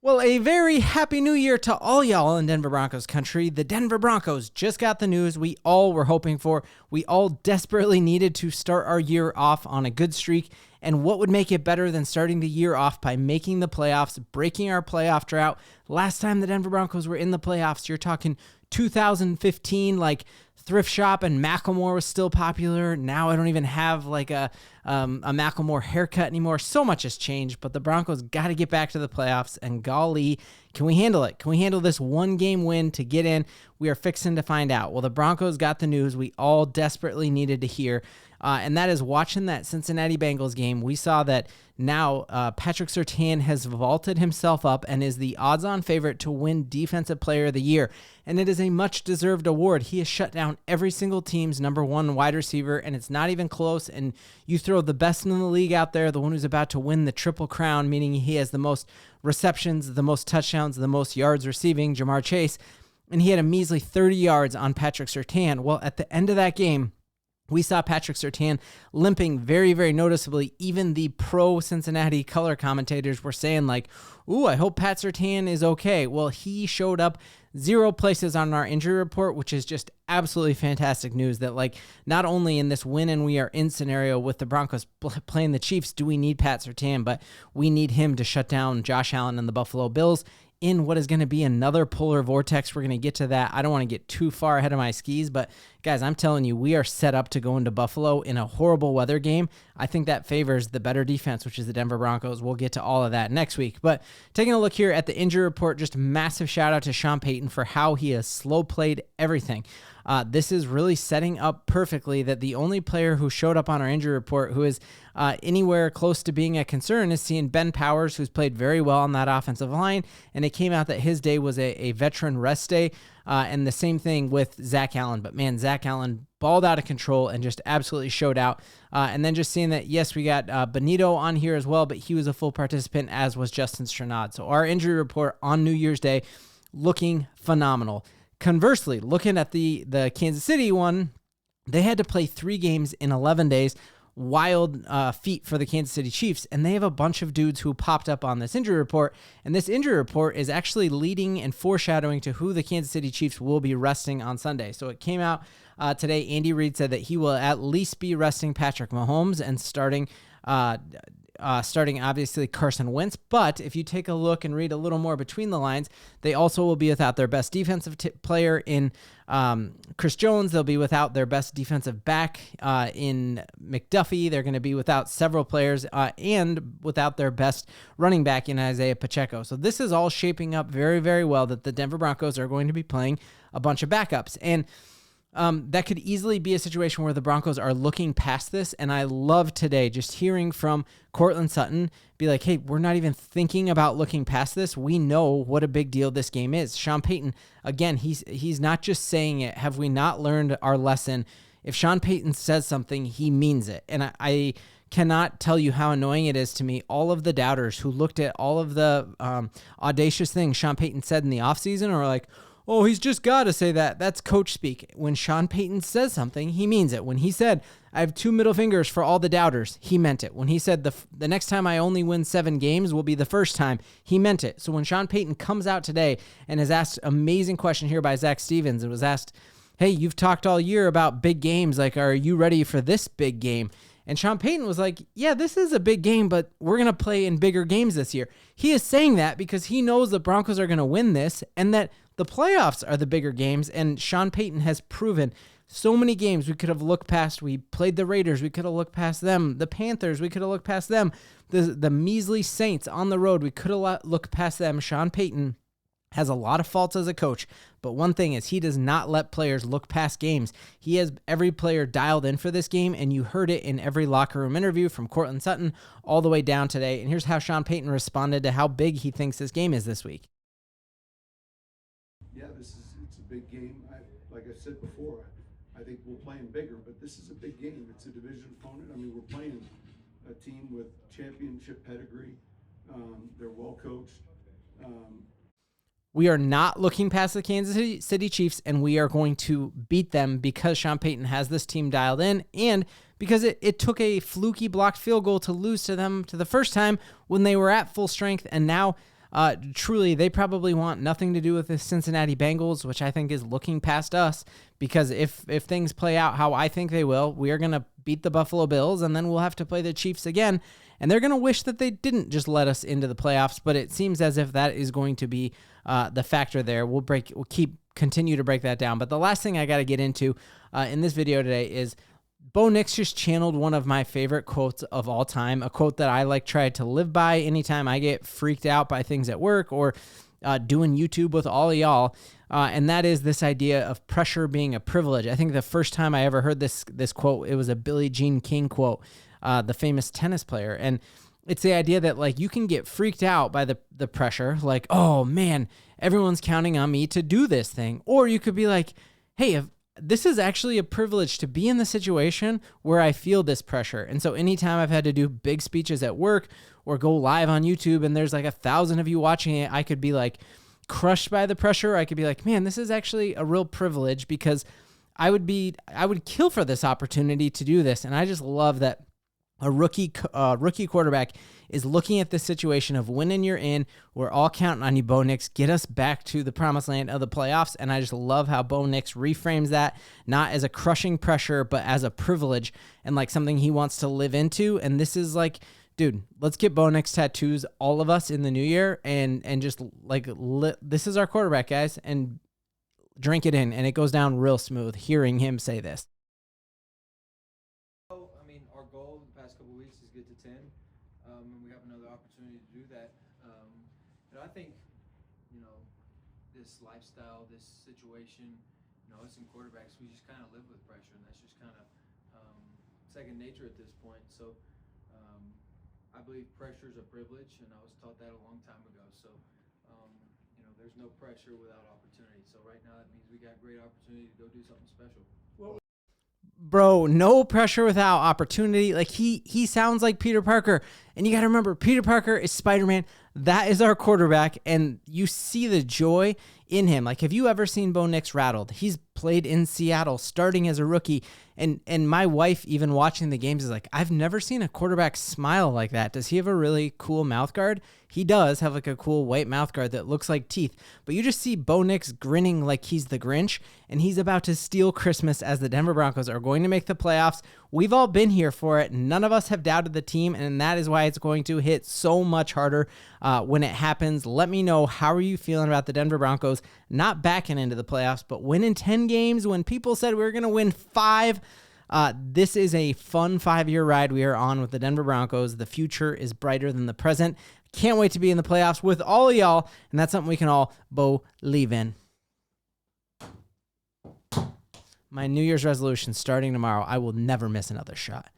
Well, a very happy new year to all y'all in Denver Broncos country. The Denver Broncos just got the news we all were hoping for. We all desperately needed to start our year off on a good streak. And what would make it better than starting the year off by making the playoffs, breaking our playoff drought? Last time the Denver Broncos were in the playoffs, you're talking 2015, like Thrift Shop and Macklemore was still popular. Now I don't even have like a Macklemore haircut anymore. So much has changed, but the Broncos got to get back to the playoffs, and golly, can we handle it? Can we handle this one game win to get in? We are fixing to find out. Well, the Broncos got the news we all desperately needed to hear, and that is watching that Cincinnati Bengals game. We saw that now Patrick Surtain has vaulted himself up and is the odds-on favorite to win Defensive Player of the Year, and it is a much-deserved award. He has shut down every single team's number one wide receiver, and it's not even close, and you throw the best in the league out there, the one who's about to win the Triple Crown, meaning he has the most receptions, the most touchdowns, the most yards receiving, Jamar Chase, and he had a measly 30 yards on Patrick Surtain. Well, at the end of that game, we saw Patrick Surtain limping very, very noticeably. Even the pro-Cincinnati color commentators were saying like, ooh, I hope Pat Surtain is okay. Well, he showed up 0 places on our injury report, which is just absolutely fantastic news that like not only in this win and we are in scenario with the Broncos playing the Chiefs, do we need Pat Surtain, but we need him to shut down Josh Allen and the Buffalo Bills in what is going to be another polar vortex. We're going to get to that. I don't want to get too far ahead of my skis, but guys, I'm telling you, we are set up to go into Buffalo in a horrible weather game. I think that favors the better defense, which is the Denver Broncos. We'll get to all of that next week. But taking a look here at the injury report, just a massive shout out to Sean Payton for how he has slow played everything. This is really setting up perfectly that the only player who showed up on our injury report who is anywhere close to being a concern is seeing Ben Powers, who's played very well on that offensive line, and it came out that his day was a veteran rest day, and the same thing with Zach Allen. But man, Zach Allen balled out of control and just absolutely showed out. And then just seeing that, yes, we got Benito on here as well, but he was a full participant, as was Justin Strnad. So our injury report on New Year's Day looking phenomenal. Conversely, looking at the Kansas City one, they had to play 3 games in 11 days. Wild feat for the Kansas City Chiefs, and they have a bunch of dudes who popped up on this injury report, and this injury report is actually leading and foreshadowing to who the Kansas City Chiefs will be resting on Sunday. So it came out today. Andy Reid said that he will at least be resting Patrick Mahomes and starting obviously Carson Wentz, but if you take a look and read a little more between the lines, they also will be without their best defensive player in Chris Jones. They'll be without their best defensive back in McDuffie. They're going to be without several players and without their best running back in Isaiah Pacheco. So this is all shaping up very, very well that the Denver Broncos are going to be playing a bunch of backups. And that could easily be a situation where the Broncos are looking past this, and I love today just hearing from Courtland Sutton be like, hey, we're not even thinking about looking past this. We know what a big deal this game is. Sean Payton, again, he's not just saying it. Have we not learned our lesson? If Sean Payton says something, he means it, and I cannot tell you how annoying it is to me. All of the doubters who looked at all of the audacious things Sean Payton said in the offseason are like, oh, he's just got to say that. That's coach speak. When Sean Payton says something, he means it. When he said, I have 2 middle fingers for all the doubters, he meant it. When he said the next time I only win 7 games will be the first time, he meant it. So when Sean Payton comes out today and is asked an amazing question here by Zach Stevens, it was asked, hey, you've talked all year about big games. Like, are you ready for this big game? And Sean Payton was like, yeah, this is a big game, but we're going to play in bigger games this year. He is saying that because he knows the Broncos are going to win this and that the playoffs are the bigger games, and Sean Payton has proven so many games we could have looked past. We played the Raiders. We could have looked past them. The Panthers, we could have looked past them. The measly Saints on the road, we could have looked past them. Sean Payton has a lot of faults as a coach, but one thing is he does not let players look past games. He has every player dialed in for this game, and you heard it in every locker room interview from Courtland Sutton all the way down today. And here's how Sean Payton responded to how big he thinks this game is this week. Yeah, it's a big game. Like I said before, I think we'll play them bigger, but this is a big game. It's a division opponent. I mean, we're playing a team with championship pedigree. They're well coached. We are not looking past the Kansas City Chiefs, and we are going to beat them because Sean Payton has this team dialed in, and because it took a fluky blocked field goal to lose to them to the first time when they were at full strength, and now truly, they probably want nothing to do with the Cincinnati Bengals, which I think is looking past us, because if things play out how I think they will, we are going to beat the Buffalo Bills, and then we'll have to play the Chiefs again, and they're going to wish that they didn't just let us into the playoffs, but it seems as if that is going to be the factor there. We'll continue to break that down. But the last thing I got to get into in this video today is Bo Nix just channeled one of my favorite quotes of all time, a quote that I try to live by anytime I get freaked out by things at work or doing YouTube with all of y'all, and that is this idea of pressure being a privilege. I think the first time I ever heard this quote, it was a Billie Jean King quote, the famous tennis player, and it's the idea that you can get freaked out by the pressure, oh man, everyone's counting on me to do this thing, or you could be like, hey, this is actually a privilege to be in the situation where I feel this pressure. And so anytime I've had to do big speeches at work or go live on YouTube and there's 1,000 of you watching it, I could be crushed by the pressure. I could be like, man, this is actually a real privilege, because I would kill for this opportunity to do this. And I just love that a rookie quarterback is looking at the situation of winning you're in. We're all counting on you, Bo Nix. Get us back to the promised land of the playoffs. And I just love how Bo Nix reframes that, not as a crushing pressure, but as a privilege and something he wants to live into. And this is dude, let's get Bo Nix tattoos, all of us, in the new year, and just this is our quarterback, guys, and drink it in. And it goes down real smooth hearing him say this. Our goal the past couple of weeks is get to 10, and we have another opportunity to do that. I think, this lifestyle, this situation, us in quarterbacks, we just kind of live with pressure, and that's just kind of second nature at this point. So I believe pressure is a privilege, and I was taught that a long time ago. So, there's no pressure without opportunity. So right now that means we got great opportunity to go do something special. Bro, no pressure without opportunity. He sounds like Peter Parker. And you got to remember, Peter Parker is Spider-Man. That is our quarterback. And you see the joy in him. Have you ever seen Bo Nix rattled? He's played in Seattle starting as a rookie. And my wife, even watching the games, is like, I've never seen a quarterback smile like that. Does he have a really cool mouth guard? He does have a cool white mouth guard that looks like teeth. But you just see Bo Nix grinning like he's the Grinch, and he's about to steal Christmas as the Denver Broncos are going to make the playoffs. We've all been here for it. None of us have doubted the team, and that is why it's going to hit so much harder when it happens. Let me know, how are you feeling about the Denver Broncos not backing into the playoffs, but winning 10 games when people said we were going to win 5? This is a fun 5-year ride we are on with the Denver Broncos. The future is brighter than the present. Can't wait to be in the playoffs with all of y'all, and that's something we can all believe in. My New Year's resolution starting tomorrow, I will never miss another shot.